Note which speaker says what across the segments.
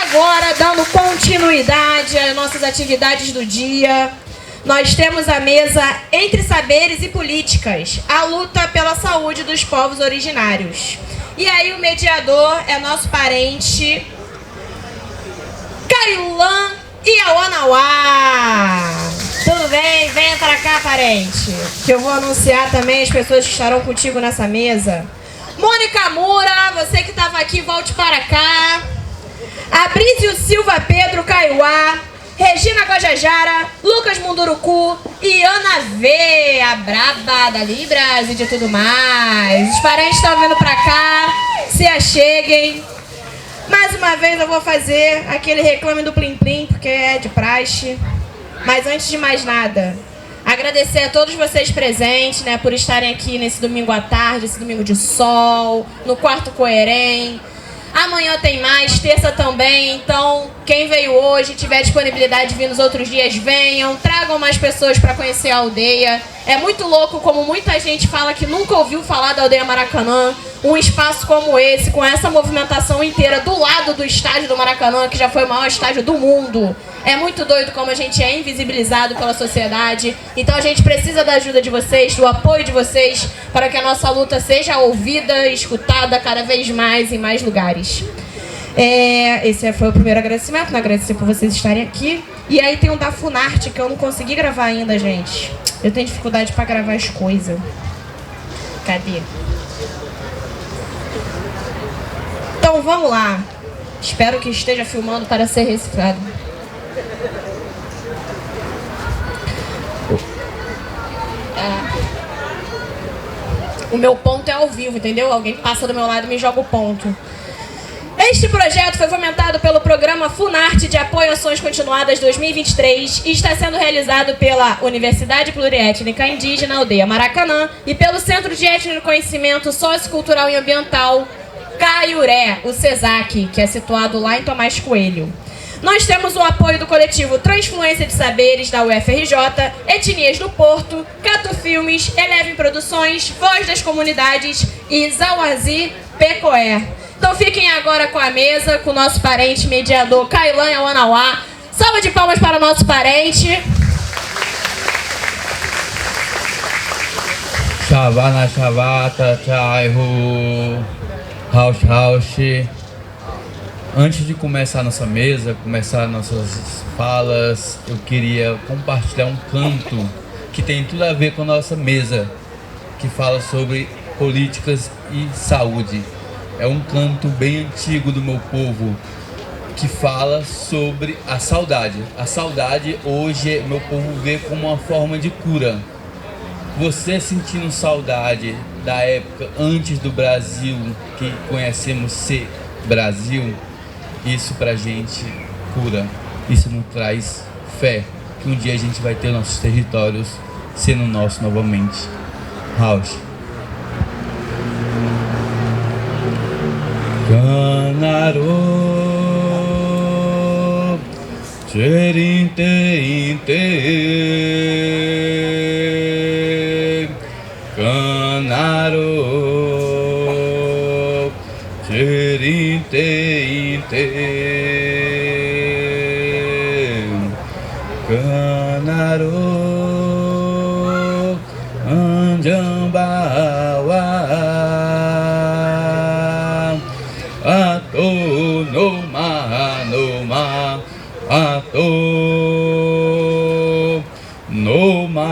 Speaker 1: agora, dando continuidade às nossas atividades do dia, nós temos a mesa Entre Saberes e Políticas, a luta pela saúde dos povos originários. E aí o mediador é nosso parente Kailan Iauanauá. Tudo bem? Venha para cá, parente, que eu vou anunciar também as pessoas que estarão contigo nessa mesa. Mônica Mura, você que estava aqui, volte para cá. Abrísio Silva Pedro Caiuá, Regina Guajajara, Lucas Munduruku e Ana V, a braba da Libras e de tudo mais. Os parentes estão vindo pra cá, se acheguem. Mais uma vez eu vou fazer aquele reclame do Plim Plim, porque é de praxe. Mas antes de mais nada, agradecer a todos vocês presentes, né, por estarem aqui nesse domingo à tarde, esse domingo de sol, no Quarto Coerém. Amanhã tem mais, terça também, então quem veio hoje, tiver disponibilidade de vir nos outros dias, venham, tragam mais pessoas para conhecer a aldeia. É muito louco como muita gente fala que nunca ouviu falar da aldeia Maracanã, um espaço como esse, com essa movimentação inteira do lado do estádio do Maracanã, que já foi o maior estádio do mundo. É muito doido como a gente é invisibilizado pela sociedade, então a gente precisa da ajuda de vocês, do apoio de vocês, para que a nossa luta seja ouvida e escutada cada vez mais em mais lugares. Esse foi o primeiro agradecimento, né? Agradecer por vocês estarem aqui. E aí tem um da Funarte que eu não consegui gravar ainda, gente. Eu tenho dificuldade para gravar as coisas. Cadê? Então vamos lá. Espero que esteja filmando para ser reciclado. O meu ponto é ao vivo, entendeu? Alguém passa do meu lado e me joga o ponto. Este projeto foi fomentado pelo programa Funarte de Apoio a Ações Continuadas 2023 e está sendo realizado pela Universidade Pluriétnica Indígena Aldeia Maracanã e pelo Centro de Étnico Conhecimento Sociocultural e Ambiental Caiuré, o CESAC, que é situado lá em Tomás Coelho. Nós temos o apoio do coletivo Transfluência de Saberes, da UFRJ, Etnias do Porto, Cato Filmes, Elevem Produções, Voz das Comunidades e Zauazi Pecoé. Então fiquem agora com a mesa, com o nosso parente mediador Kailan Iauanauá. Salva de palmas para o nosso parente.
Speaker 2: Shavana Shavata Chaihu Haush. Antes de começar a nossa mesa, começar nossas falas, eu queria compartilhar um canto que tem tudo a ver com a nossa mesa, que fala sobre políticas e saúde. É um canto bem antigo do meu povo, que fala sobre a saudade. A saudade hoje meu povo vê como uma forma de cura. Você sentindo saudade da época antes do Brasil, que conhecemos ser Brasil, isso pra gente cura, isso nos traz fé, que um dia a gente vai ter nossos territórios sendo nossos novamente. House. Canaro Cherinte Inte Canaro Cherinte Inte Canaro Anjambawa Ato Noma Noma Ato Noma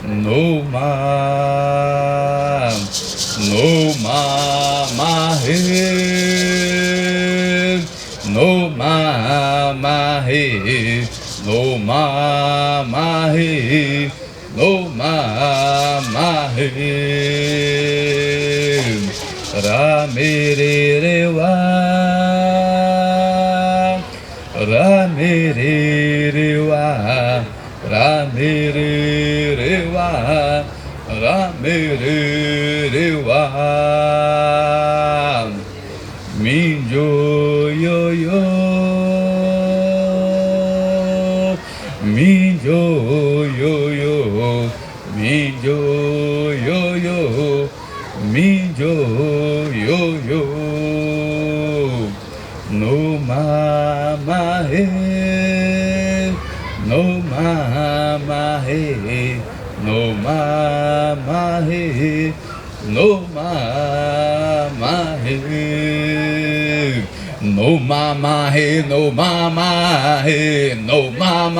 Speaker 2: Noma Noma Mahe Noma Mahe Noma Mahe Noma Mahe Ramererewa Ramererewa Ramererewa Ramererewa Minjo yo yo Minjo yo yo Minjo yo yo Minjo yo yo no mamahe, no mamahe, no mamahe, no mamahe, no mamahe, no mamahe,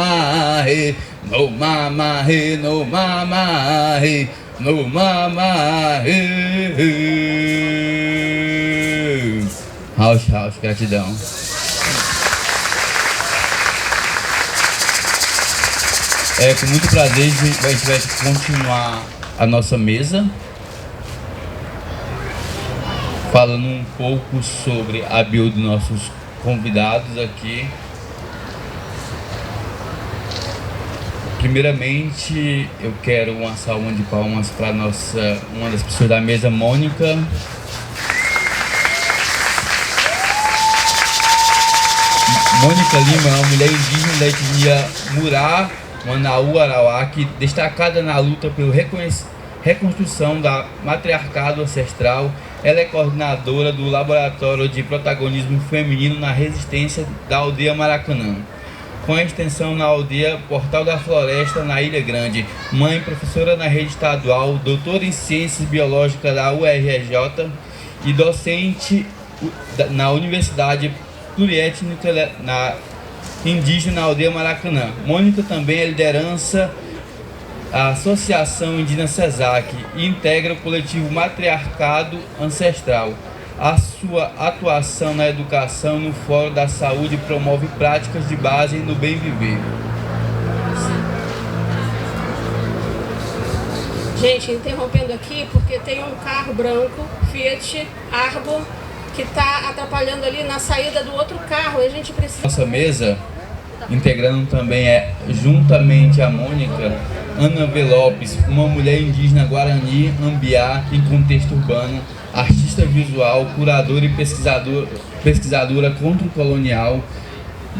Speaker 2: no mamahe, no mamahe, no mamahe, no mamahe. House, gratidão. É com muito prazer a gente vai continuar a nossa mesa, falando um pouco sobre a bio dos nossos convidados aqui. Primeiramente, eu quero uma salva de palmas para uma das pessoas da mesa, Mônica. Mônica Lima é uma mulher indígena da etnia Murá, Manaú, Arauacá, destacada na luta pela reconstrução da matriarcado ancestral. Ela é coordenadora do Laboratório de Protagonismo Feminino na Resistência da aldeia Maracanã, com a extensão na aldeia Portal da Floresta, na Ilha Grande. Mãe, professora na rede estadual, doutora em Ciências Biológicas da URJ e docente na Universidade Pluriétnica Indígena na aldeia Maracanã. Mônica também é liderança da Associação Indígena CESAC e integra o coletivo Matriarcado Ancestral. A sua atuação na educação no Fórum da Saúde promove práticas de base no bem viver.
Speaker 3: Gente, interrompendo aqui porque tem um carro branco, Fiat Argo, que está atrapalhando ali na saída do outro carro, e a gente precisa...
Speaker 2: Nossa mesa, integrando também juntamente a Mônica, Ana V. Lopes, uma mulher indígena Guarani, Ambiá, em contexto urbano, artista visual, curadora e pesquisadora contra-colonial,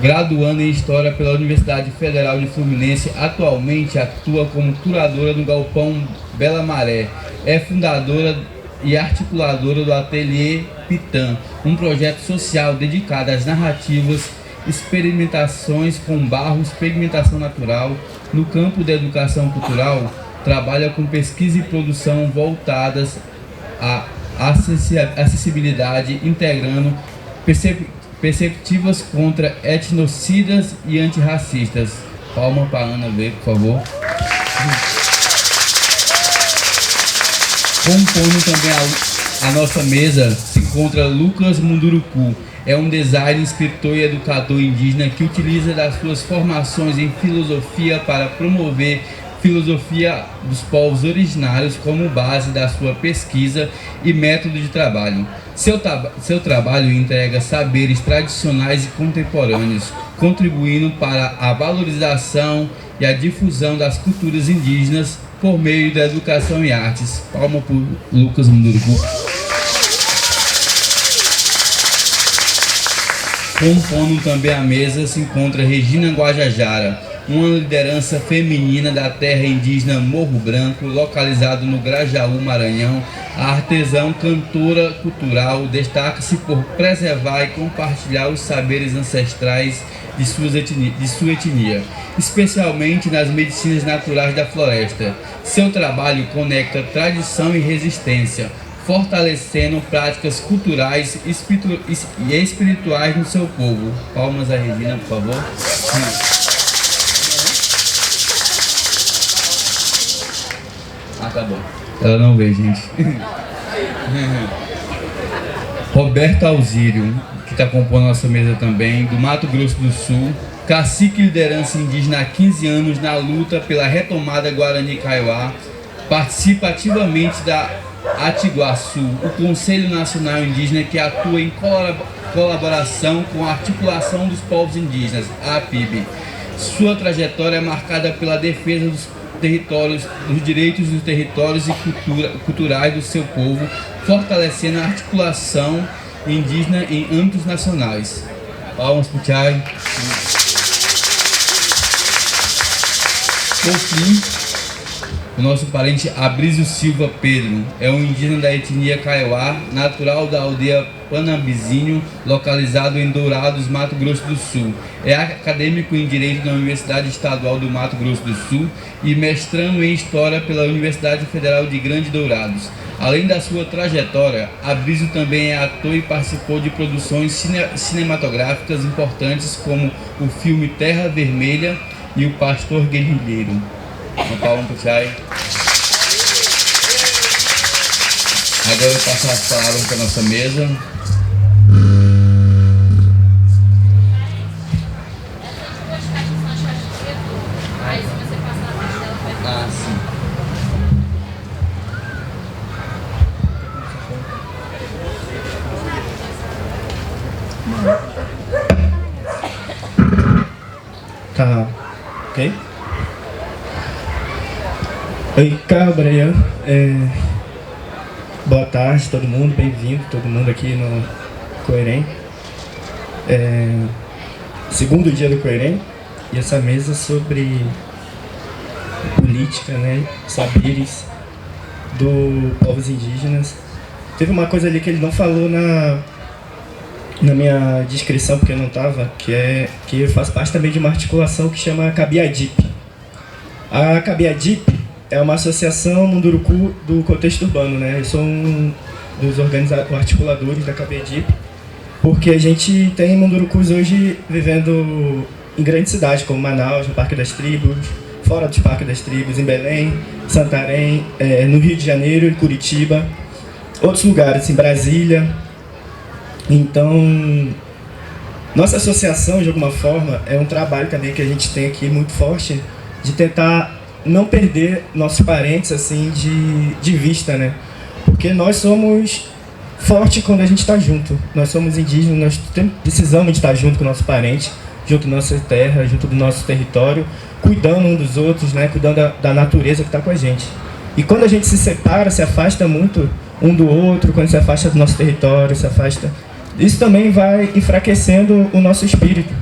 Speaker 2: graduanda em História pela Universidade Federal de Fluminense. Atualmente atua como curadora do Galpão Bela Maré. É fundadora e articuladora do Ateliê Pitã, um projeto social dedicado às narrativas, experimentações com barros, pigmentação natural. No campo da educação cultural, trabalha com pesquisa e produção voltadas à acessibilidade, integrando perspectivas contra etnocidas e antirracistas. Palma para Ana V, por favor. Compondo também a nossa mesa se encontra Lucas Munduruku. É um designer, escritor e educador indígena que utiliza das suas formações em filosofia para promover filosofia dos povos originários como base da sua pesquisa e método de trabalho. Seu trabalho entrega saberes tradicionais e contemporâneos, contribuindo para a valorização e a difusão das culturas indígenas por meio da educação e artes. Palma por Lucas Munduruku. Compondo também a mesa se encontra Regina Guajajara, uma liderança feminina da terra indígena Morro Branco, localizado no Grajaú, Maranhão. A artesã, cantora cultural, destaca-se por preservar e compartilhar os saberes ancestrais de sua etnia, especialmente nas medicinas naturais da floresta. Seu trabalho conecta tradição e resistência, fortalecendo práticas culturais e espirituais no seu povo. Palmas a Regina, por favor. Acabou. Ela não vê, gente. Roberto Alzírio, que está compondo a nossa mesa também, do Mato Grosso do Sul, cacique e liderança indígena há 15 anos na luta pela retomada Guarani-Kaiowá, participa ativamente da Atiguaçu, o Conselho Nacional Indígena que atua em colaboração com a Articulação dos Povos Indígenas, a APIB. Sua trajetória é marcada pela defesa dos direitos dos territórios e culturais do seu povo, fortalecendo a articulação indígena em âmbitos nacionais. Palmas para o Thiago. Por fim, o nosso parente Abrísio Silva Pedro é um indígena da etnia Kaiowá, natural da aldeia Panambizinho, localizado em Dourados, Mato Grosso do Sul. É acadêmico em Direito na Universidade Estadual do Mato Grosso do Sul e mestrando em História pela Universidade Federal de Grande Dourados. Além da sua trajetória, Abrísio também é ator e participou de produções cinematográficas importantes como o filme Terra Vermelha e O Pastor Guerrilheiro. Uma palma pro Chay. Agora eu passo as palavras para a nossa mesa. Ah, sim.
Speaker 4: Tá, ok? Oi, Cabreia. Boa tarde, todo mundo, bem-vindo, todo mundo aqui no Coerem. Segundo dia do Coerem, e essa mesa sobre política, né, saberes dos povos indígenas. Teve uma coisa ali que ele não falou na minha descrição, porque eu não estava, que faz parte também de uma articulação que chama Cabiadip. A Cabiadip é uma associação Munduruku do contexto urbano, né? Eu sou um dos articuladores da Cabiadip, porque a gente tem Mundurucus hoje vivendo em grandes cidades, como Manaus, no Parque das Tribos, fora do Parque das Tribos, em Belém, Santarém, no Rio de Janeiro, em Curitiba, outros lugares, em Brasília. Então, nossa associação, de alguma forma, é um trabalho também que a gente tem aqui muito forte de tentar não perder nossos parentes assim de vista, né? Porque nós somos fortes quando a gente está junto. Nós somos indígenas, nós precisamos de estar junto com o nosso parente, junto da nossa terra, junto do nosso território, cuidando um dos outros, né? Cuidando da natureza que está com a gente. E quando a gente se separa, se afasta muito um do outro, quando se afasta do nosso território, se afasta... Isso também vai enfraquecendo o nosso espírito.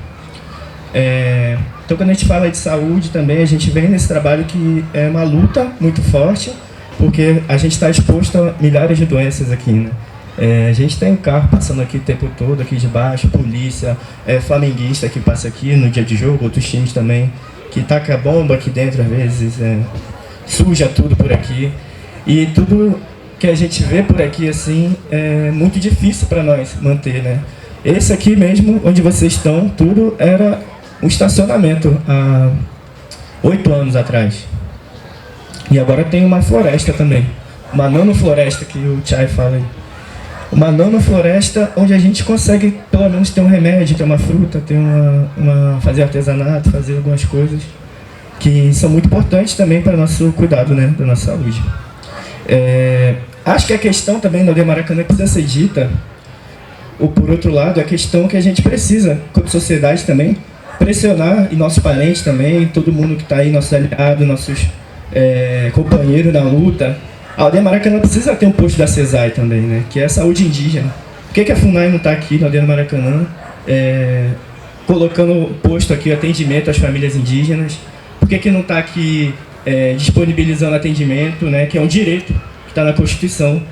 Speaker 4: Então, quando a gente fala de saúde também, a gente vem nesse trabalho que é uma luta muito forte, porque a gente está exposto a milhares de doenças aqui, né? A gente tem um carro passando aqui o tempo todo, aqui de baixo, polícia, flamenguista que passa aqui no dia de jogo, outros times também, que taca a bomba aqui dentro às vezes, suja tudo por aqui. E tudo que a gente vê por aqui, assim, é muito difícil para nós manter, né? Esse aqui mesmo, onde vocês estão, tudo era um estacionamento há 8 anos atrás. E agora tem uma floresta também, uma nanofloresta que o Chay fala aí. Uma nanofloresta onde a gente consegue pelo menos ter um remédio, ter uma fruta, ter fazer artesanato, fazer algumas coisas que são muito importantes também para o nosso cuidado, né, da nossa saúde. Acho que a questão também no Aldeia Maracanã precisa ser dita, ou por outro lado, a questão que a gente precisa, como sociedade também, pressionar, e nossos parentes também, todo mundo que está aí, nossos aliados, nossos companheiros na luta. A Aldeia Maracanã precisa ter um posto da CESAI também, né, que é a saúde indígena. Por que a FUNAI não está aqui na Aldeia Maracanã, colocando posto aqui, atendimento às famílias indígenas? Por que não está aqui disponibilizando atendimento, né, que é um direito que está na Constituição,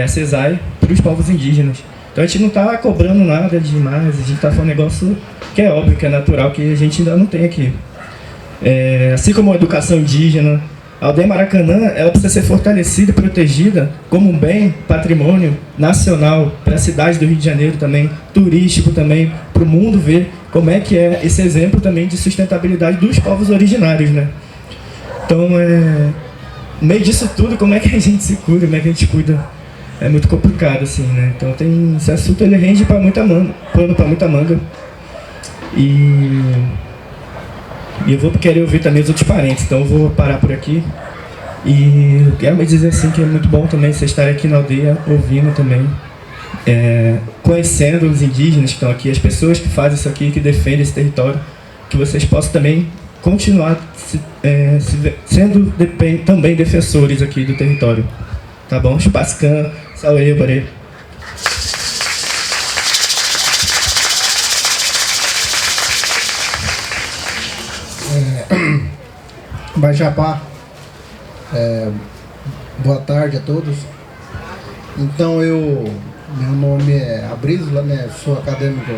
Speaker 4: a CESAI, para os povos indígenas? Então a gente não está cobrando nada demais, a gente está falando um negócio que é óbvio, que é natural, que a gente ainda não tem aqui. Assim como a educação indígena, a Aldeia Maracanã ela precisa ser fortalecida e protegida como um bem, patrimônio nacional, para a cidade do Rio de Janeiro também, turístico também, para o mundo ver como é que é esse exemplo também de sustentabilidade dos povos originários, né? Então, no meio disso tudo, como é que a gente se cuida, como é que a gente cuida? É muito complicado, assim, né? Então, esse assunto ele rende para muita manga, pano para muita manga. E eu vou querer ouvir também os outros parentes, então eu vou parar por aqui. E eu quero me dizer assim que é muito bom também vocês estarem aqui na aldeia, ouvindo também, conhecendo os indígenas que estão aqui, as pessoas que fazem isso aqui, que defendem esse território, que vocês possam também continuar sendo também defensores aqui do território. Tá bom? Chupascan, Sauê, Borê.
Speaker 5: Bajapá, boa tarde a todos. Então eu Meu nome é Abrísula, né? Sou acadêmico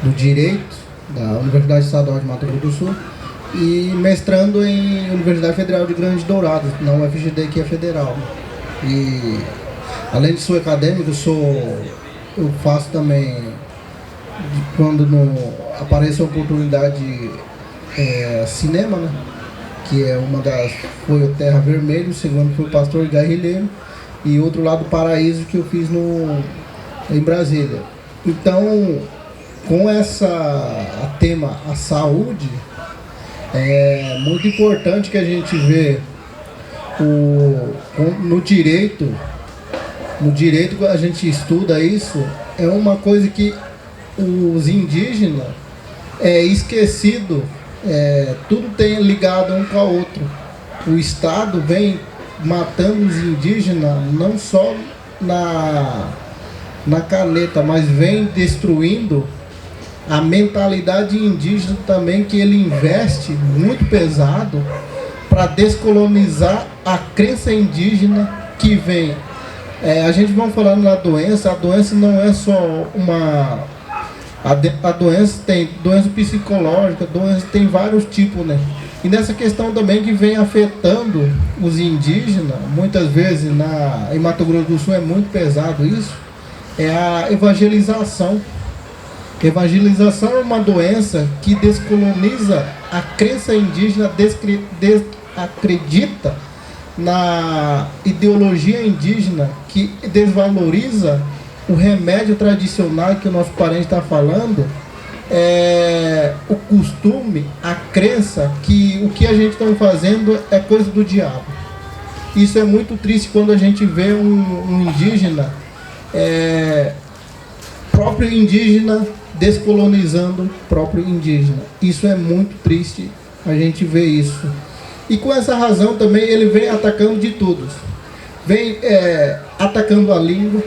Speaker 5: do Direito da Universidade Estadual de Mato Grosso do Sul e mestrando em Universidade Federal de Grande Dourado, na UFGD, que é federal. E além de ser acadêmico, eu faço também, quando aparece a oportunidade, cinema, né? Que é foi o Terra Vermelha, o segundo foi o Pastor Guerrilheiro, e outro lado do Paraíso, que eu fiz em Brasília. Então, com a tema a saúde, é muito importante que a gente vê no direito a gente estuda isso, é uma coisa que os indígenas esquecido, tudo tem ligado um com o outro. O Estado vem matando os indígenas não só na caneta, mas vem destruindo a mentalidade indígena também, que ele investe muito pesado para descolonizar a crença indígena que vem. A gente vai falando na doença, a doença não é só a doença tem doença psicológica, doença tem vários tipos, né? E nessa questão também que vem afetando os indígenas, muitas vezes em Mato Grosso do Sul é muito pesado isso, é a evangelização. Evangelização é uma doença que descoloniza a crença indígena, acredita na ideologia indígena, que desvaloriza o remédio tradicional que o nosso parente está falando, o costume, a crença que o que a gente está fazendo é coisa do diabo. Isso é muito triste quando a gente vê um indígena, próprio indígena, descolonizando o próprio indígena. Isso é muito triste, a gente vê isso. E com essa razão também ele vem atacando de todos. Vem atacando a língua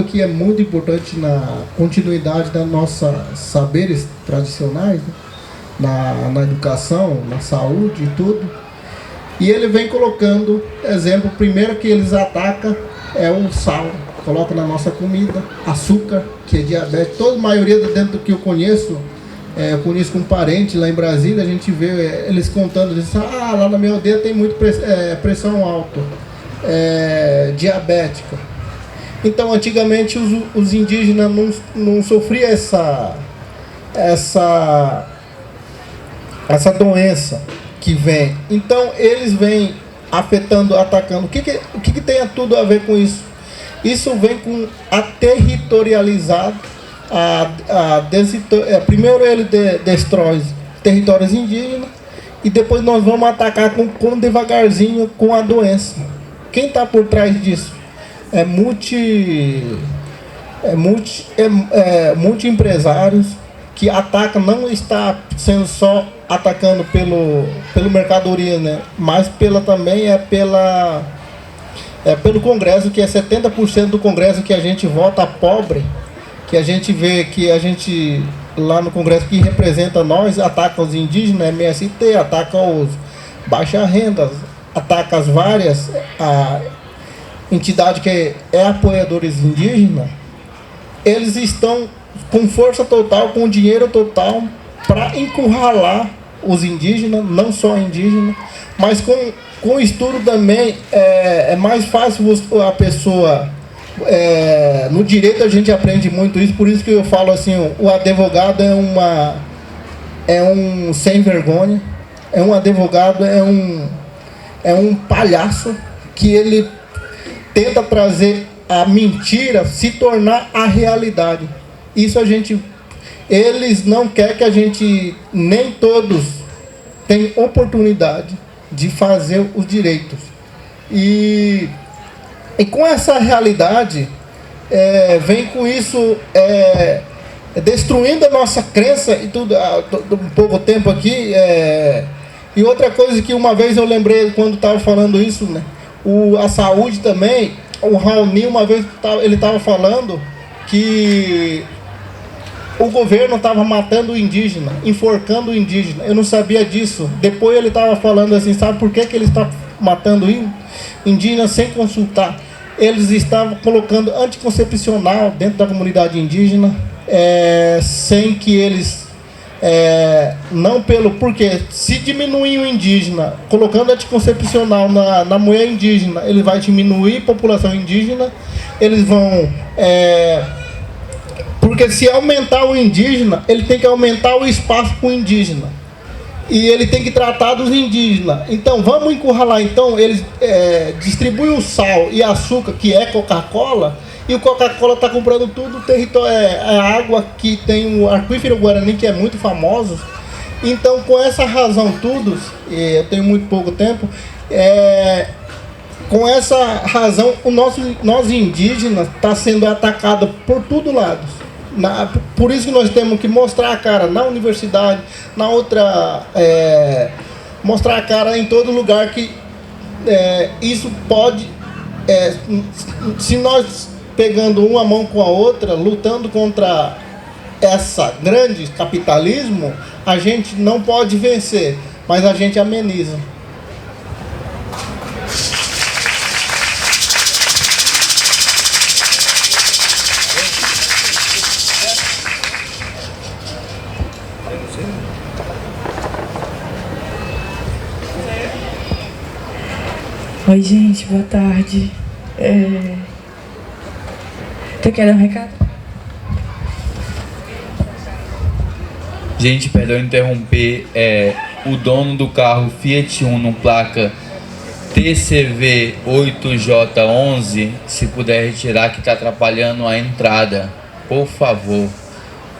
Speaker 5: que é muito importante na continuidade das nossas saberes tradicionais, né? Na educação, na saúde e tudo. E ele vem colocando exemplo, primeiro que eles atacam é o sal, coloca na nossa comida, açúcar, que é diabetes. Toda a maioria dentro do que eu conheço com um parente lá em Brasília, a gente vê eles contando, lá na minha aldeia tem muito pressão alta, diabética. Então, antigamente os indígenas não sofriam essa doença que vem. Então, eles vêm afetando, atacando. O que tem tudo a ver com isso? Isso vem com a territorializar. Primeiro ele destrói territórios indígenas e depois nós vamos atacar com devagarzinho com a doença. Quem está por trás disso? Multi empresários que atacam, não está sendo só atacando pelo mercadoria, né? Mas também pelo Congresso, que é 70% do Congresso que a gente vota pobre, que a gente vê que a gente lá no Congresso que representa nós, ataca os indígenas, MST, ataca os baixa renda, ataca as várias entidade que é apoiadores indígenas. Eles estão com força total, com dinheiro total para encurralar os indígenas, não só indígenas, mas com estudo também é mais fácil a pessoa. No direito a gente aprende muito isso, por isso que eu falo assim, o advogado é um sem vergonha, um advogado é um palhaço que ele tenta trazer a mentira se tornar a realidade. Isso eles não querem que a gente, nem todos têm oportunidade de fazer os direitos. E com essa realidade, vem com isso destruindo a nossa crença e tudo, um pouco tempo aqui. E outra coisa que uma vez eu lembrei quando estava falando isso, né? A saúde também, o Raoni uma vez ele estava falando que o governo estava matando o indígena, enforcando o indígena. Eu não sabia disso. Depois ele estava falando assim, sabe por que ele está matando indígena sem consultar? eles estavam colocando anticoncepcional dentro da comunidade indígena, sem que eles... porque se diminuir o indígena, colocando anticoncepcional na mulher indígena, ele vai diminuir a população indígena, eles vão... porque se aumentar o indígena, ele tem que aumentar o espaço para o indígena. E ele tem que tratar dos indígenas. Então, vamos encurralar. Então, eles distribuem o sal e açúcar, que é Coca-Cola, e o Coca-Cola está comprando tudo o território, a água que tem o aquífero Guarani, que é muito famoso. Então, com essa razão tudo, eu tenho muito pouco tempo, com essa razão, nós indígenas está sendo atacado por todo lado. Por isso que nós temos que mostrar a cara na universidade, na outra, mostrar a cara em todo lugar que isso pode, se nós pegando uma mão com a outra, lutando contra essa grande capitalismo, a gente não pode vencer, mas a gente ameniza.
Speaker 6: Oi, gente, boa tarde. Tu quer dar um recado?
Speaker 2: Gente, perdão interromper, o dono do carro Fiat Uno placa TCV 8J11, se puder retirar, que está atrapalhando a entrada, por favor.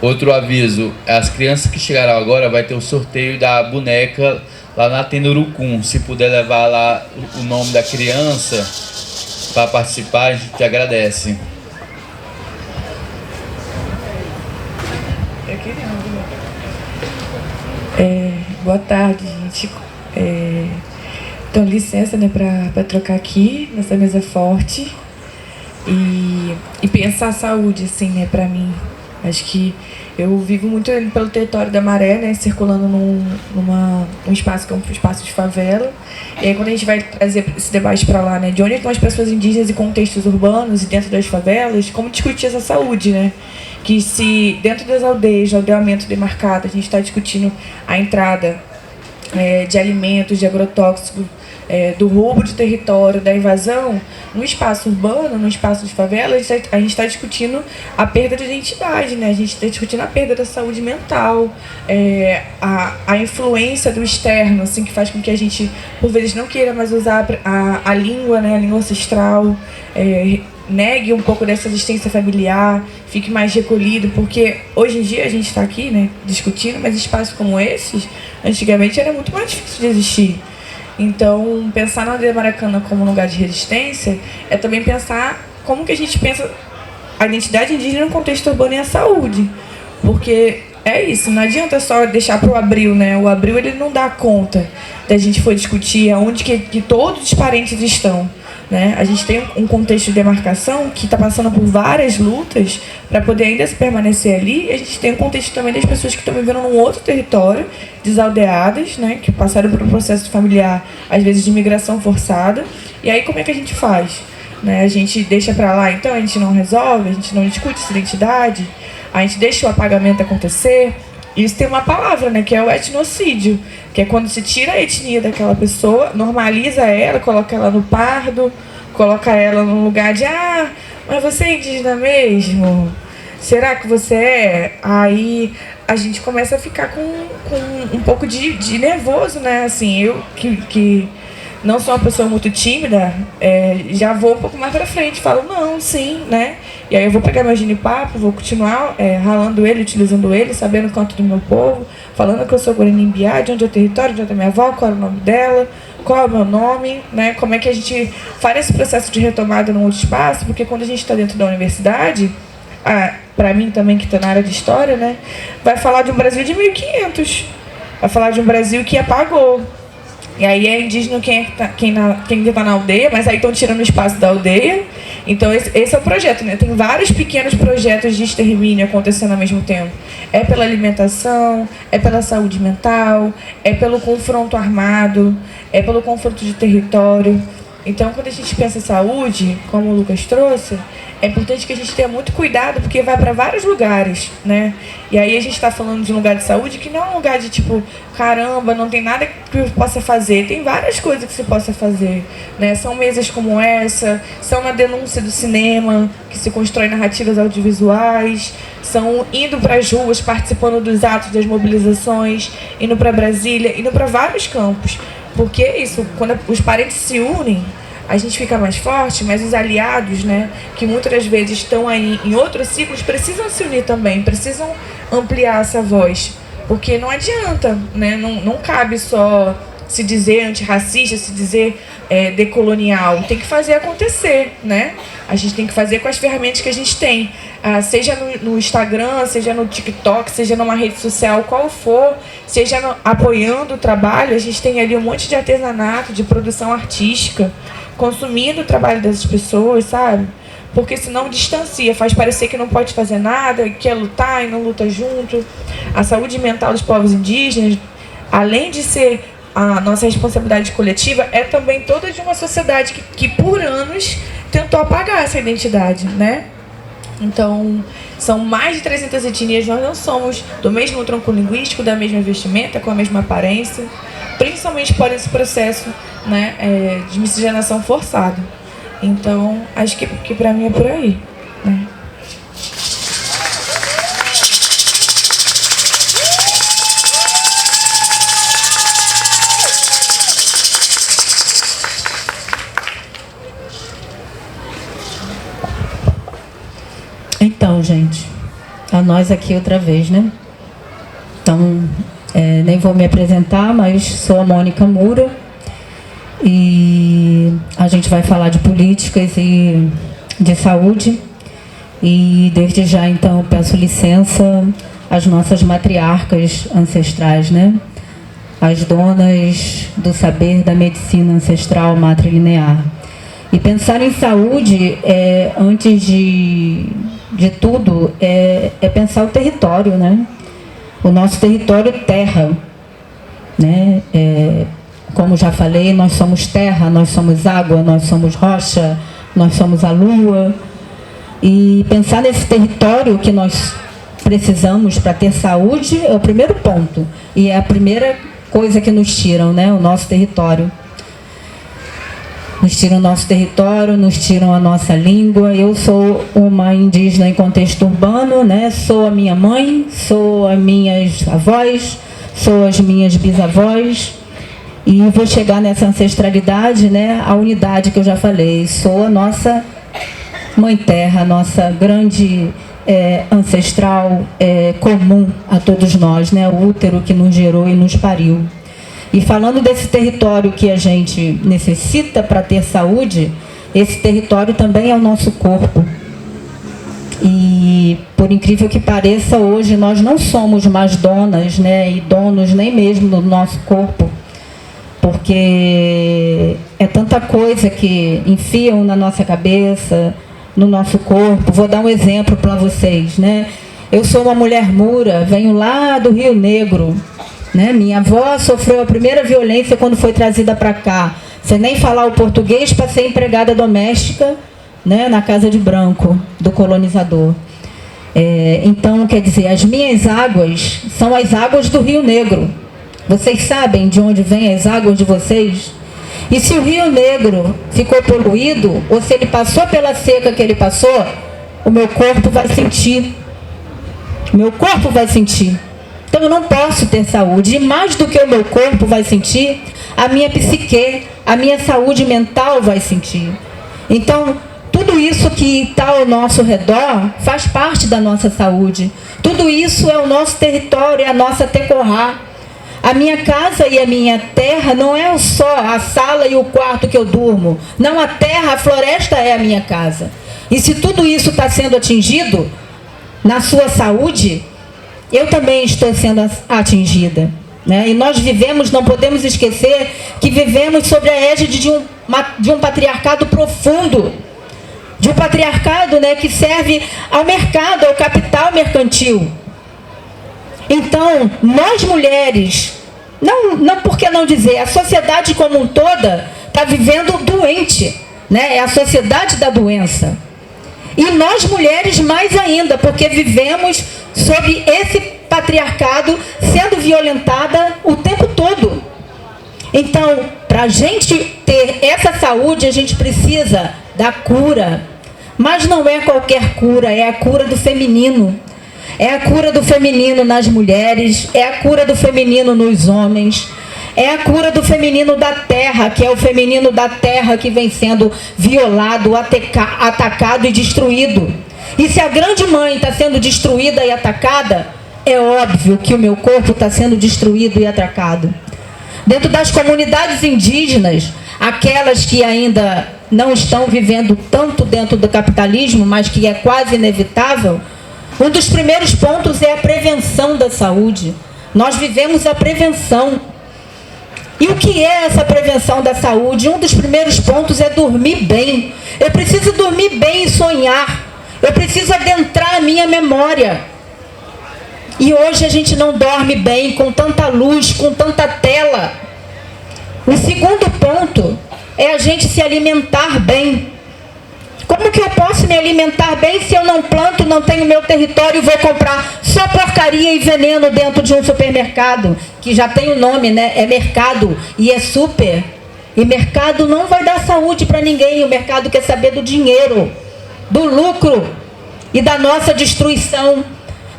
Speaker 2: Outro aviso, as crianças que chegaram agora vai ter o sorteio da boneca lá na Tenda Urucum. Se puder levar lá o nome da criança para participar, a gente agradece.
Speaker 6: Boa tarde, gente. Então, licença, né, para trocar aqui nessa mesa forte e pensar a saúde, assim, né, para mim. Acho que eu vivo muito pelo território da Maré, né, circulando num espaço que é um espaço de favela. E aí, quando a gente vai trazer esse debate para lá, né, de onde estão as pessoas indígenas e contextos urbanos e dentro das favelas, como discutir essa saúde, né? Que se dentro das aldeias, de aldeamento demarcado, a gente está discutindo a entrada de alimentos, de agrotóxicos, do roubo de território, da invasão, no espaço urbano, no espaço de favela, a gente está discutindo a perda de identidade, né? A gente está discutindo a perda da saúde mental, a influência do externo, assim, que faz com que a gente, por vezes, não queira mais usar a língua, né? A língua ancestral, negue um pouco dessa existência familiar, fique mais recolhido, porque hoje em dia a gente está aqui, né, discutindo, mas espaços como esses, antigamente era muito mais difícil de existir. Então, pensar na aldeia Maracana como lugar de resistência é também pensar como que a gente pensa a identidade indígena no contexto urbano e a saúde. Porque é isso, não adianta só deixar para o Abril, né? O Abril, ele não dá conta da gente for discutir aonde que todos os parentes estão, né? A gente tem um contexto de demarcação que está passando por várias lutas para poder ainda se permanecer ali. E a gente tem um contexto também das pessoas que estão vivendo num outro território, desaldeadas, né? Que passaram por um processo familiar, às vezes de migração forçada. E aí, como é que a gente faz? Né? A gente deixa para lá, então a gente não resolve, a gente não discute essa identidade, a gente deixa o apagamento acontecer. Isso tem uma palavra, né, que é o etnocídio, que é quando se tira a etnia daquela pessoa, normaliza ela, coloca ela no pardo, coloca ela num lugar de mas você é indígena mesmo? Será que você é? Aí a gente começa a ficar com um pouco de nervoso, né? Assim, eu que não sou uma pessoa muito tímida, já vou um pouco mais pra frente, falo, não, sim, né? E aí eu vou pegar meu ginipapo, vou continuar ralando ele, utilizando ele, sabendo o canto do meu povo, falando que eu sou Guarani-Mbiá, de onde é o território, de onde é minha avó, qual é o nome dela, qual é o meu nome, né? Como é que a gente faz esse processo de retomada num outro espaço, porque quando a gente está dentro da universidade, para mim também que está na área de história, né? Vai falar de um Brasil de 1500, vai falar de um Brasil que apagou. E aí é indígena quem está na aldeia, mas aí estão tirando o espaço da aldeia. Então esse é o projeto, né? Tem vários pequenos projetos de extermínio acontecendo ao mesmo tempo. É pela alimentação, é pela saúde mental, é pelo confronto armado, é pelo confronto de território. Então, quando a gente pensa em saúde, como o Lucas trouxe, é importante que a gente tenha muito cuidado, porque vai para vários lugares, né? E aí a gente está falando de um lugar de saúde que não é um lugar de tipo, caramba, não tem nada que eu possa fazer. Tem várias coisas que se possa fazer, né? São mesas como essa, são na denúncia do cinema, que se constrói narrativas audiovisuais, são indo para as ruas, participando dos atos, das mobilizações, indo para Brasília, indo para vários campos. Porque isso, quando os parentes se unem, a gente fica mais forte, mas os aliados, né, que muitas das vezes estão aí em outros ciclos, precisam se unir também, precisam ampliar essa voz. Porque não adianta, né, não cabe só se dizer antirracista, se dizer decolonial. Tem que fazer acontecer, né? A gente tem que fazer com as ferramentas que a gente tem. Seja no Instagram, seja no TikTok, seja numa rede social, qual for, seja apoiando o trabalho. A gente tem ali um monte de artesanato, de produção artística, consumindo o trabalho dessas pessoas, sabe? Porque senão distancia, faz parecer que não pode fazer nada, que quer lutar e não luta junto. A saúde mental dos povos indígenas, além de ser a nossa responsabilidade coletiva, é também toda de uma sociedade que por anos tentou apagar essa identidade, né? Então, são mais de 300 etnias, nós não somos do mesmo tronco linguístico, da mesma vestimenta, com a mesma aparência, principalmente por esse processo, né, de miscigenação forçada. Então, acho que para mim é por aí, né?
Speaker 7: Então, gente, a nós aqui outra vez, né? Então, nem vou me apresentar, mas sou a Mônica Moura e a gente vai falar de políticas e de saúde. E desde já, então, peço licença às nossas matriarcas ancestrais, né? As donas do saber da medicina ancestral matrilinear. E pensar em saúde, antes de tudo, é pensar o território, né? O nosso território terra, né? Como já falei, nós somos terra, nós somos água, nós somos rocha, nós somos a lua. E pensar nesse território que nós precisamos para ter saúde é o primeiro ponto. E é a primeira coisa que nos tiram, né? O nosso território. Nos tiram o nosso território, nos tiram a nossa língua. Eu sou uma indígena em contexto urbano, né? Sou a minha mãe, sou as minhas avós, sou as minhas bisavós. E vou chegar nessa ancestralidade, né? A unidade que eu já falei. Sou a nossa mãe terra, a nossa grande ancestral comum a todos nós, né? O útero que nos gerou e nos pariu. E falando desse território que a gente necessita para ter saúde, esse território também é o nosso corpo. E, por incrível que pareça, hoje nós não somos mais donas, né, e donos nem mesmo do nosso corpo, porque é tanta coisa que enfiam na nossa cabeça, no nosso corpo. Vou dar um exemplo para vocês, né? Eu sou uma mulher mura, venho lá do Rio Negro, né? Minha avó sofreu a primeira violência quando foi trazida para cá, sem nem falar o português, para ser empregada doméstica, né? Na casa de branco do colonizador. Então, quer dizer, as minhas águas são as águas do Rio Negro. Vocês sabem de onde vêm as águas de vocês? E se o Rio Negro ficou poluído, ou se ele passou pela seca que ele passou, o meu corpo vai sentir. Meu corpo vai sentir. Então eu não posso ter saúde. E mais do que o meu corpo vai sentir, a minha psique, a minha saúde mental vai sentir. Então, tudo isso que está ao nosso redor faz parte da nossa saúde. Tudo isso é o nosso território, é a nossa tecorá. A minha casa e a minha terra não é só a sala e o quarto que eu durmo. Não, a terra, a floresta é a minha casa. E se tudo isso está sendo atingido na sua saúde, eu também estou sendo atingida, né? E nós vivemos, não podemos esquecer que vivemos sobre a égide de um patriarcado profundo, de um patriarcado, né, que serve ao mercado, ao capital mercantil. Então, nós mulheres, não por que não dizer, a sociedade como um toda está vivendo doente, né? É a sociedade da doença. E nós mulheres mais ainda, porque vivemos sob esse patriarcado sendo violentada o tempo todo. Então, para a gente ter essa saúde, a gente precisa da cura. Mas não é qualquer cura, é a cura do feminino. É a cura do feminino nas mulheres, é a cura do feminino nos homens, é a cura do feminino da terra, que é o feminino da terra que vem sendo violado, atacado e destruído. E se a grande mãe está sendo destruída e atacada, é óbvio que o meu corpo está sendo destruído e atacado. Dentro das comunidades indígenas, aquelas que ainda não estão vivendo tanto dentro do capitalismo, mas que é quase inevitável, um dos primeiros pontos é a prevenção da saúde. Nós vivemos a prevenção. E o que é essa prevenção da saúde? Um dos primeiros pontos é dormir bem. Eu preciso dormir bem e sonhar. Eu preciso adentrar a minha memória. E hoje a gente não dorme bem com tanta luz, com tanta tela. O segundo ponto é a gente se alimentar bem. Como que eu posso me alimentar bem se eu não planto, não tenho meu território e vou comprar só porcaria e veneno dentro de um supermercado? Que já tem o nome, né? É mercado e é super. E mercado não vai dar saúde para ninguém. O mercado quer saber do dinheiro, do lucro e da nossa destruição.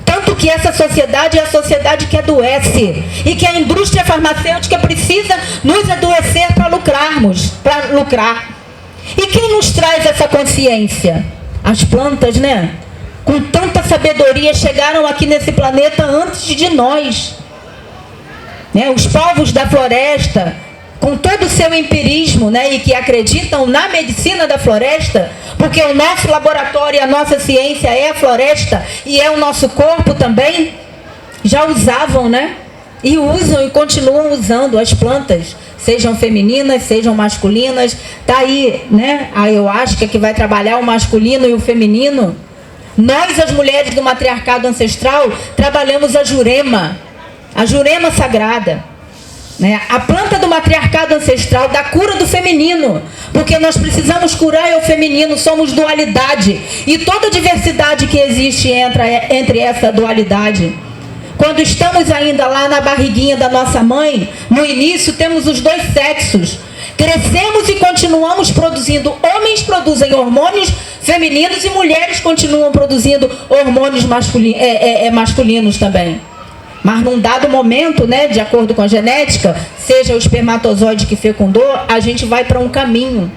Speaker 7: Tanto que essa sociedade é a sociedade que adoece. E que a indústria farmacêutica precisa nos adoecer para lucrar. E quem nos traz essa consciência? As plantas, né? Com tanta sabedoria chegaram aqui nesse planeta antes de nós. Né? Os povos da floresta, com todo o seu empirismo, né? E que acreditam na medicina da floresta, porque o nosso laboratório e a nossa ciência é a floresta e é o nosso corpo também, já usavam, né? E usam e continuam usando as plantas, sejam femininas, sejam masculinas. Tá aí, né? A ayahuasca que vai trabalhar o masculino e o feminino. Nós, as mulheres do matriarcado ancestral, trabalhamos a jurema sagrada, né? A planta do matriarcado ancestral, da cura do feminino, porque nós precisamos curar o feminino, somos dualidade, e toda diversidade que existe entre essa dualidade. Quando estamos ainda lá na barriguinha da nossa mãe, no início temos os dois sexos. Crescemos e continuamos produzindo. Homens produzem hormônios femininos e mulheres continuam produzindo hormônios masculinos também. Mas num dado momento, né, de acordo com a genética, seja o espermatozoide que fecundou, a gente vai para um caminho.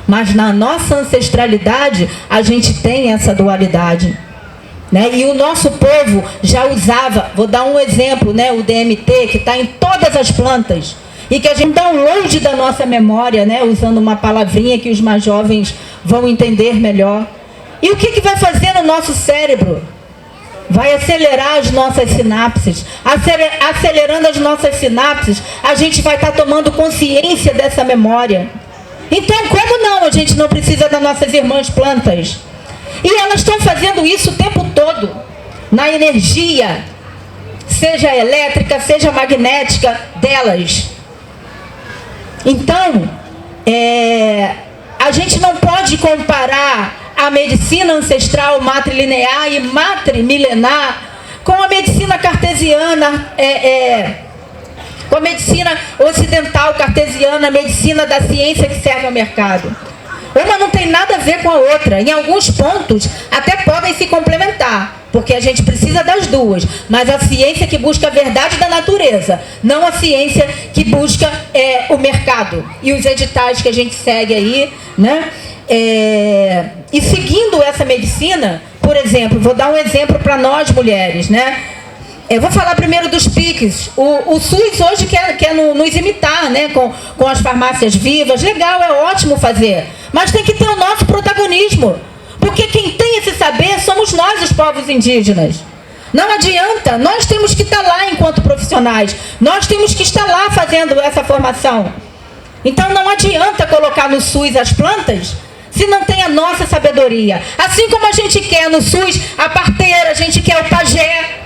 Speaker 7: Mas na nossa ancestralidade, a gente tem essa dualidade. Né? E o nosso povo já usava, vou dar um exemplo, né? O DMT, que está em todas as plantas, e que a gente dá um longe da nossa memória, né? Usando uma palavrinha que os mais jovens vão entender melhor. E o que vai fazer no nosso cérebro? Vai acelerar as nossas sinapses. Acelerando as nossas sinapses, a gente vai estar tomando consciência dessa memória. Então, como não? A gente não precisa das nossas irmãs plantas. E elas estão fazendo isso o tempo todo, na energia, seja elétrica, seja magnética delas. Então, a gente não pode comparar a medicina ancestral matrilinear e matrimilenar com a medicina cartesiana, com a medicina ocidental cartesiana, a medicina da ciência que serve ao mercado. Uma não tem nada a ver com a outra. Em alguns pontos até podem se complementar, porque a gente precisa das duas. Mas a ciência que busca a verdade da natureza, não a ciência que busca o mercado e os editais que a gente segue aí, né? E seguindo essa medicina, por exemplo, vou dar um exemplo para nós mulheres, né? Eu vou falar primeiro dos PICs. O SUS hoje quer nos imitar, né? Com as farmácias vivas. Legal, é ótimo fazer. Mas tem que ter o nosso protagonismo. Porque quem tem esse saber somos nós, os povos indígenas. Não adianta, nós temos que estar lá enquanto profissionais. Nós temos que estar lá fazendo essa formação. Então não adianta colocar no SUS as plantas se não tem a nossa sabedoria. Assim como a gente quer no SUS a parteira, a gente quer o pajé.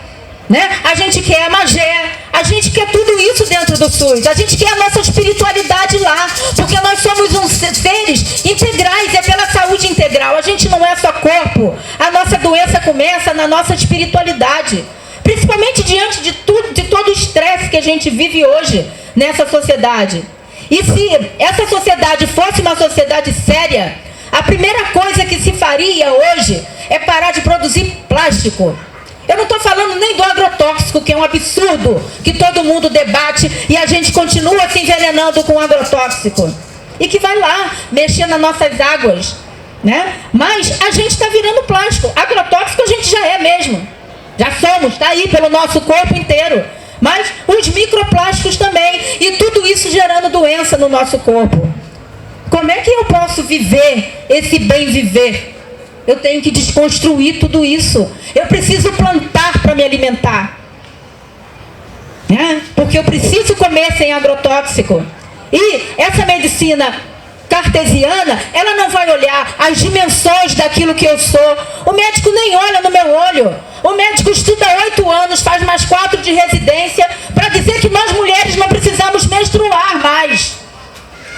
Speaker 7: né? A gente quer a magé, a gente quer tudo isso dentro do SUS, a gente quer a nossa espiritualidade lá, porque nós somos seres integrais, é pela saúde integral, a gente não é só corpo, a nossa doença começa na nossa espiritualidade, principalmente diante de tudo, de todo o estresse que a gente vive hoje nessa sociedade. E se essa sociedade fosse uma sociedade séria, a primeira coisa que se faria hoje é parar de produzir plástico. Eu não estou falando nem do agrotóxico, que é um absurdo, que todo mundo debate e a gente continua se envenenando com agrotóxico. E que vai lá mexer nas nossas águas, né? Mas a gente está virando plástico. Agrotóxico a gente já é mesmo. Já somos, está aí pelo nosso corpo inteiro. Mas os microplásticos também. E tudo isso gerando doença no nosso corpo. Como é que eu posso viver esse bem viver? Eu tenho que desconstruir tudo isso. Eu preciso plantar para me alimentar, né? Porque eu preciso comer sem agrotóxico. E essa medicina cartesiana, ela não vai olhar as dimensões daquilo que eu sou. O médico nem olha no meu olho. O médico estuda 8 anos, faz mais 4 de residência, para dizer que nós mulheres não precisamos menstruar mais.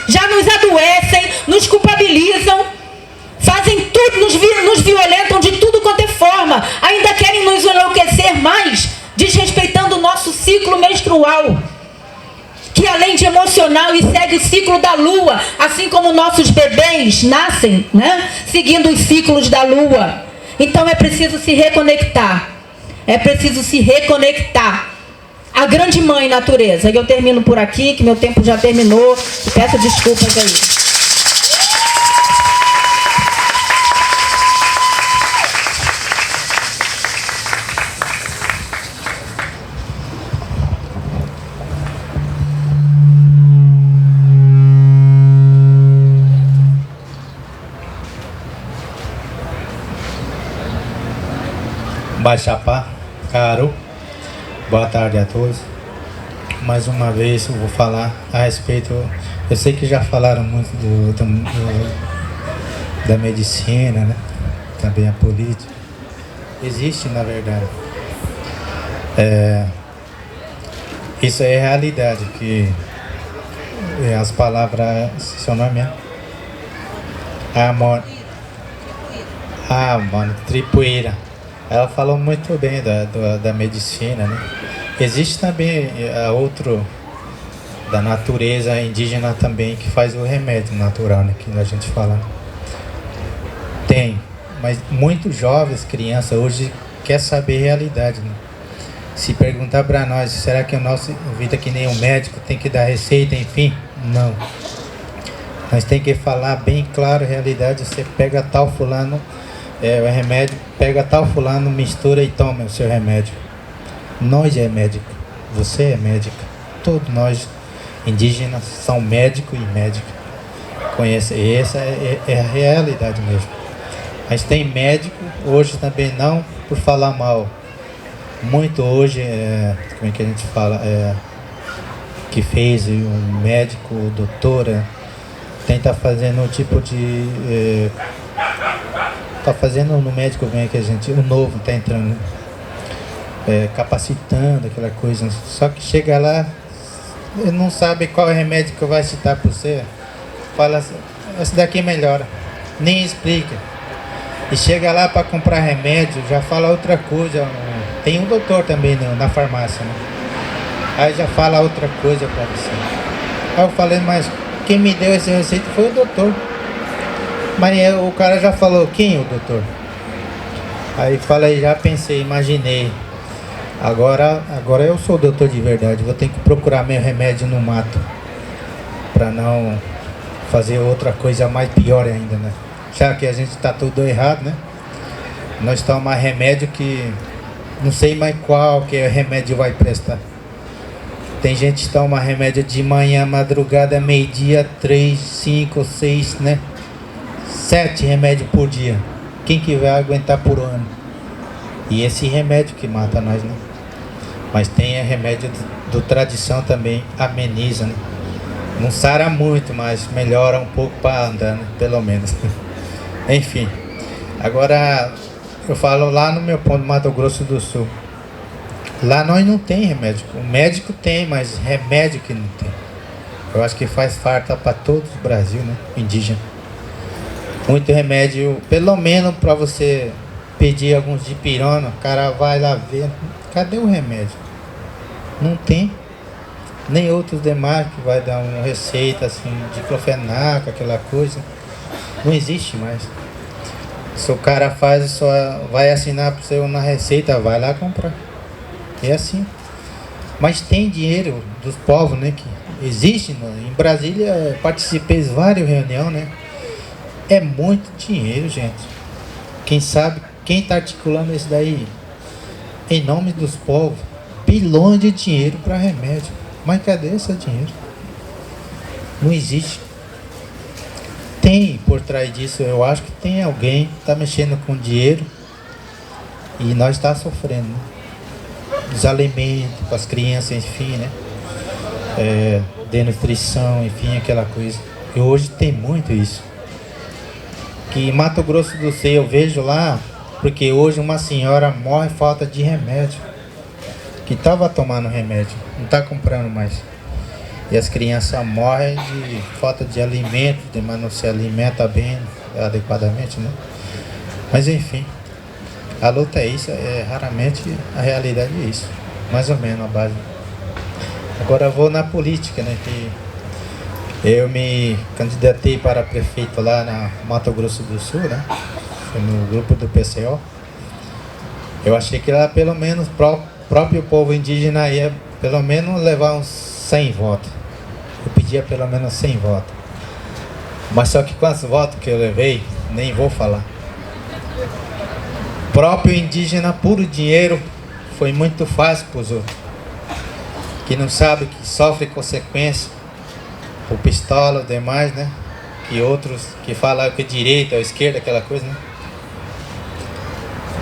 Speaker 7: Já nos adoecem, nos culpabilizam, fazem tudo, nos violentam de tudo quanto é forma. Ainda querem nos enlouquecer mais, desrespeitando o nosso ciclo menstrual, que além de emocional e segue o ciclo da lua, assim como nossos bebês nascem, né? Seguindo os ciclos da lua. Então é preciso se reconectar. É preciso se reconectar. A grande mãe natureza. E eu termino por aqui, que meu tempo já terminou. Peço desculpas aí.
Speaker 8: Baixapá, Caro, boa tarde a todos. Mais uma vez eu vou falar a respeito, eu sei que já falaram muito da medicina, né? Também a política. Existe, na verdade. Isso é realidade, que as palavras, seu nome é? Mano, Tripoeira. Ela falou muito bem da medicina, né? Existe também outro da natureza indígena também, que faz o remédio natural, né? Que a gente fala. Tem, mas muitos jovens, crianças, hoje quer saber a realidade, né? Se perguntar para nós, será que a nossa vida que nem um médico tem que dar receita, enfim? Não. Nós tem que falar bem claro a realidade. Você pega tal fulano, o remédio, pega tal fulano, mistura e toma o seu remédio. Nós é médico, você é médica, todos nós indígenas são médico e médica. Conhece, essa é a realidade mesmo. Mas tem médico hoje também, não por falar mal. Muito hoje, como é que a gente fala, que fez um médico, doutora, tenta fazendo um tipo de tá fazendo no médico, vem que a gente, o novo tá entrando, capacitando aquela coisa, só que chega lá, ele não sabe qual remédio que vai citar para você, fala, esse daqui melhora, nem explica, e chega lá para comprar remédio, já fala outra coisa. Tem um doutor também na farmácia, né? Aí já fala outra coisa para você. Aí eu falei, mas quem me deu esse receita foi o doutor. Mas o cara já falou, quem é o doutor? Aí falei, já pensei, imaginei. Agora eu sou o doutor de verdade, vou ter que procurar meu remédio no mato, para não fazer outra coisa mais pior ainda, né? Já que a gente tá tudo errado, né? Nós tomamos remédio que não sei mais qual que remédio vai prestar. Tem gente que toma remédio de manhã, madrugada, meio-dia, 3, 5, 6, né? 7 remédios por dia. Quem que vai aguentar por ano? E esse remédio que mata nós, né? Mas tem remédio do tradição também, ameniza, né? Não sara muito, mas melhora um pouco para andar, né? Pelo menos. Enfim. Agora, eu falo lá no meu ponto, Mato Grosso do Sul. Lá nós não tem remédio. O médico tem, mas remédio que não tem. Eu acho que faz falta para todo o Brasil, né? Indígena. Muito remédio, pelo menos para você pedir alguns de pirona, o cara vai lá ver. Cadê o remédio? Não tem. Nem outros demais que vai dar uma receita assim, de diclofenaco, aquela coisa. Não existe mais. Se o cara faz, só vai assinar para você uma receita, vai lá comprar. É assim. Mas tem dinheiro dos povos, né? Que existe. Em Brasília, participei de várias reuniões, né? É muito dinheiro, gente. Quem sabe, quem está articulando isso daí? Em nome dos povos. Bilhões de dinheiro para remédio. Mas cadê esse dinheiro? Não existe. Tem por trás disso, eu acho que tem alguém que está mexendo com dinheiro e nós estamos sofrendo, né? Os alimentos para as crianças, enfim, né? Desnutrição, enfim, aquela coisa. E hoje tem muito isso. Que em Mato Grosso do Sul eu vejo lá, porque hoje uma senhora morre falta de remédio. Que estava tomando remédio, não está comprando mais. E as crianças morrem de falta de alimento, mas não se alimenta bem, adequadamente, né? Mas enfim, a luta é isso, raramente a realidade é isso. Mais ou menos a base. Agora eu vou na política, né? Que eu me candidatei para prefeito lá na Mato Grosso do Sul, né? Foi no grupo do PCO. Eu achei que lá pelo menos próprio povo indígena ia pelo menos levar uns 100 votos. Eu pedia pelo menos 100 votos. Mas só que quantos votos que eu levei, nem vou falar. Próprio indígena, puro dinheiro, foi muito fácil para os outros. Que não sabe que sofre consequência. Por pistola, demais, né? E outros que falam que é direita ou esquerda, aquela coisa, né?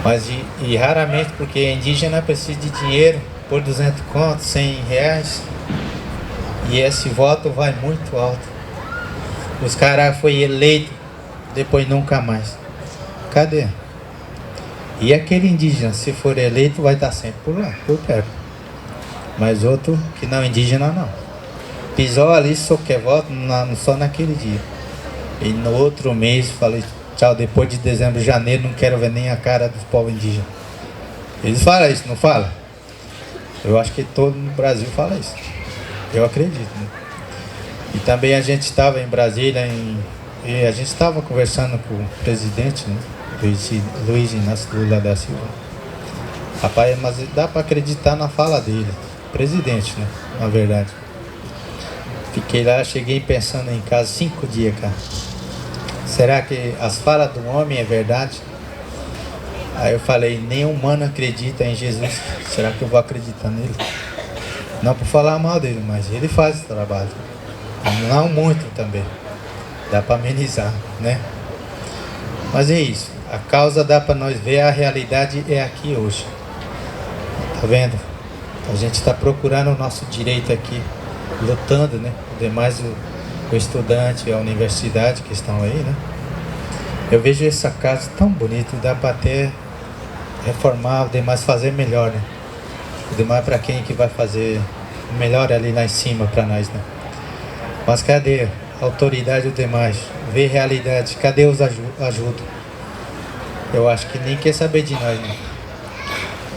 Speaker 8: Mas e raramente, porque indígena precisa de dinheiro por 200 contos, 100 reais. E esse voto vai muito alto. Os caras foram eleitos, depois nunca mais. Cadê? E aquele indígena, se for eleito, vai estar sempre por lá, por perto. Mas outro que não é indígena, não. Pisou ali, só quer voto só naquele dia. E no outro mês, falei, tchau, depois de dezembro, janeiro, não quero ver nem a cara dos povos indígenas. Eles falam isso, não falam? Eu acho que todo no Brasil fala isso. Eu acredito, né? E também a gente estava em Brasília, e a gente estava conversando com o presidente, né? Luiz Inácio Lula da Silva. Rapaz, mas dá para acreditar na fala dele. Presidente, né? Na verdade. Fiquei lá, cheguei pensando em casa 5 dias, cara. Será que as falas do homem é verdade? Aí eu falei, nem humano acredita em Jesus. Será que eu vou acreditar nele? Não por falar mal dele, mas ele faz esse trabalho. Não muito também. Dá para amenizar, né? Mas é isso. A causa dá para nós ver, a realidade é aqui hoje. Tá vendo? A gente está procurando o nosso direito aqui, lutando, né? Demais o estudante, a universidade que estão aí, né? Eu vejo essa casa tão bonita, dá para até reformar, o demais fazer melhor, né? O demais para quem que vai fazer melhor ali lá em cima para nós, né? Mas cadê a autoridade do demais? Ver realidade, cadê os ajuda? Eu acho que nem quer saber de nós, né?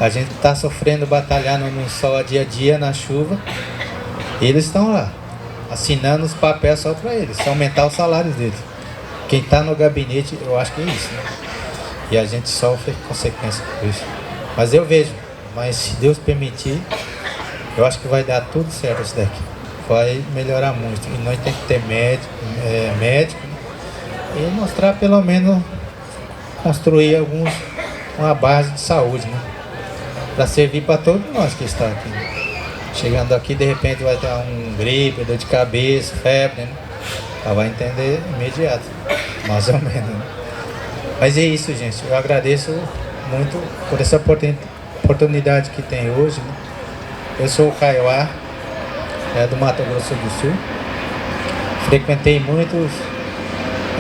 Speaker 8: A gente está sofrendo, batalhando no sol dia a dia, na chuva. Eles estão lá, assinando os papéis só para eles, só aumentar os salários deles. Quem está no gabinete, eu acho que é isso, né? E a gente sofre consequências por isso. Mas eu vejo, mas se Deus permitir, eu acho que vai dar tudo certo isso daqui. Vai melhorar muito. E nós temos que ter médico, né? E mostrar pelo menos, construir uma base de saúde, né? Para servir para todos nós que estão aqui. Chegando aqui, de repente vai ter um gripe, dor de cabeça, febre, né? Ela vai entender imediato, mais ou menos, né? Mas é isso, gente. Eu agradeço muito por essa oportunidade que tem hoje, né? Eu sou o Kaiowá, do Mato Grosso do Sul. Frequentei muitos.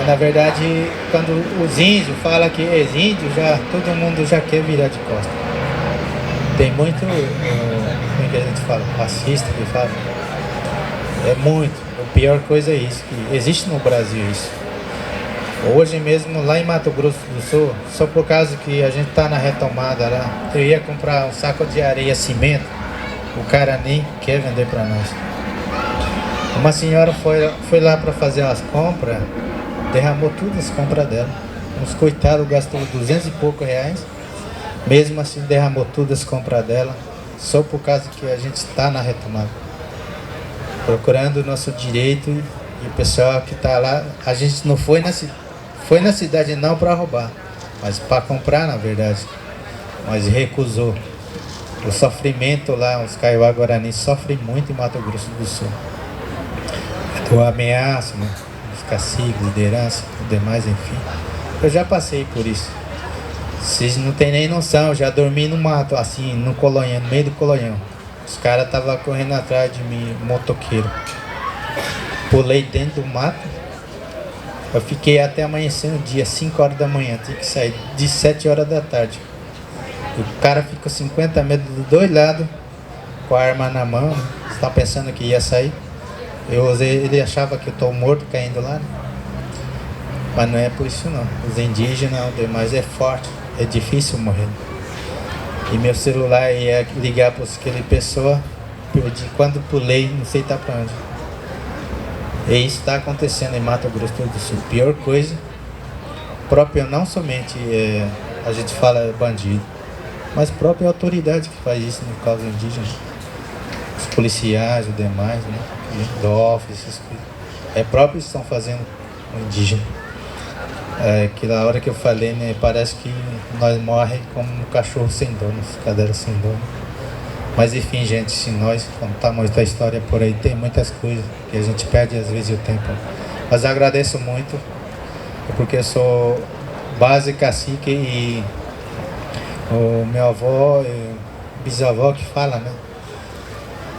Speaker 8: Na verdade, quando os índios falam que é índio, todo mundo já quer virar de costas. Tem muito, como é que a gente fala, fascista que fala. É muito. A pior coisa é isso, que existe no Brasil isso. Hoje mesmo, lá em Mato Grosso do Sul, só por causa que a gente tá na retomada lá, eu ia comprar um saco de areia, cimento, o cara nem quer vender para nós. Uma senhora foi lá para fazer as compras, derramou todas as compras dela. Uns coitados gastou 200 e poucos reais, mesmo assim derramou todas as compras dela, só por causa que a gente está na retomada. Procurando o nosso direito e o pessoal que está lá, a gente não foi na cidade não para roubar, mas para comprar na verdade, mas recusou. O sofrimento lá, os Kaiowá Guarani sofrem muito em Mato Grosso do Sul. Do ameaça, né? Os caciques, liderança, tudo demais, enfim. Eu já passei por isso. Vocês não tem nem noção, eu já dormi no mato, assim, no Colonhão, no meio do Colonhão. Os caras estavam correndo atrás de mim, motoqueiro. Pulei dentro do mato. Eu fiquei até amanhecer no dia, 5 horas da manhã. Tinha que sair de 7 horas da tarde. O cara ficou 50 metros dos dois lados, com a arma na mão. Vocês estão pensando que ia sair? Ele achava que eu estou morto caindo lá, né? Mas não é por isso não. Os indígenas, o demais é forte, é difícil morrer. E meu celular ia ligar para aquela pessoa, perdi. Quando pulei, não sei para onde. E isso está acontecendo em Mato Grosso do Sul. Pior coisa, próprio não somente a gente fala bandido, mas a própria autoridade que faz isso no caso indígena. Os policiais, o demais, né? DOF, essas coisas. É próprio que estão fazendo o indígena. Aquela hora que eu falei, né? Parece que nós morremos como um cachorro sem dono, cadeiras sem dono. Mas enfim, gente, se nós contamos a história por aí, tem muitas coisas que a gente perde às vezes o tempo. Mas eu agradeço muito, porque eu sou base cacique e o meu avô e bisavó que fala, né?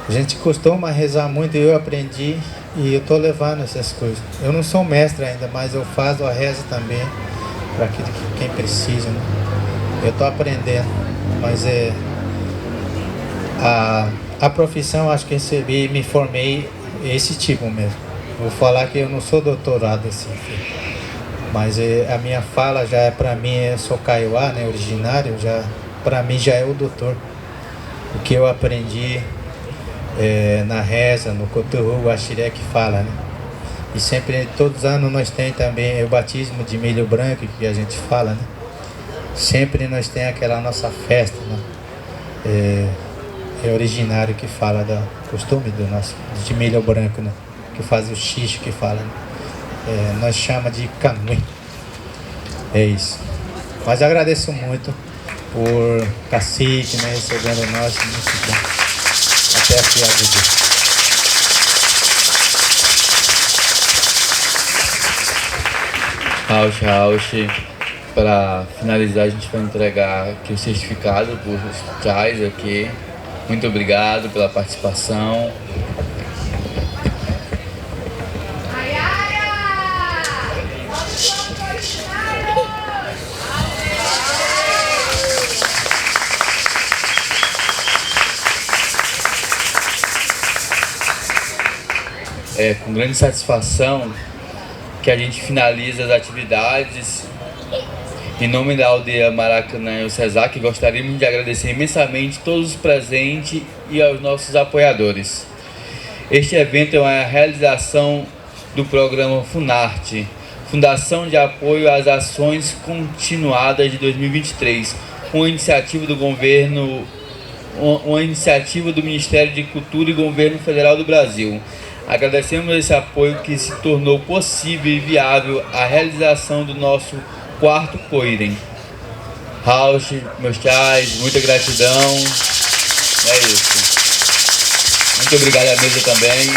Speaker 8: A gente costuma rezar muito e eu aprendi e eu estou levando essas coisas. Eu não sou mestre ainda, mas eu faço a reza também para quem precisa, né? Eu estou aprendendo, mas a profissão acho que recebi, me formei esse tipo mesmo. Vou falar que eu não sou doutorado assim, mas a minha fala já é para mim, eu sou Kaiowá, né, originário, já para mim já é o doutor. O que eu aprendi na reza, no Coturru, o Axiré que fala, né? E sempre, todos os anos nós tem também o batismo de milho branco, que a gente fala, né? Sempre nós tem aquela nossa festa, né? É originário que fala do costume do nosso, de milho branco, né? Que faz o xixo que fala, né? Nós chama de canui. É isso. Mas agradeço muito por cacique, né? Recebendo nós, muito bom. Até aqui a vida.
Speaker 2: Rauch. Para finalizar, a gente vai entregar aqui o certificado para os chais aqui. Muito obrigado pela participação. É com grande satisfação que a gente finaliza as atividades. Em nome da aldeia Maracanã e o CESAC, gostaríamos de agradecer imensamente todos os presentes e aos nossos apoiadores. Este evento é uma realização do programa Funarte, Fundação de Apoio às Ações Continuadas de 2023, uma iniciativa do governo, uma iniciativa do Ministério de Cultura e Governo Federal do Brasil. Agradecemos esse apoio que se tornou possível e viável a realização do nosso quarto Coirem. Rauch, meus chais, muita gratidão. É isso. Muito obrigado à mesa também.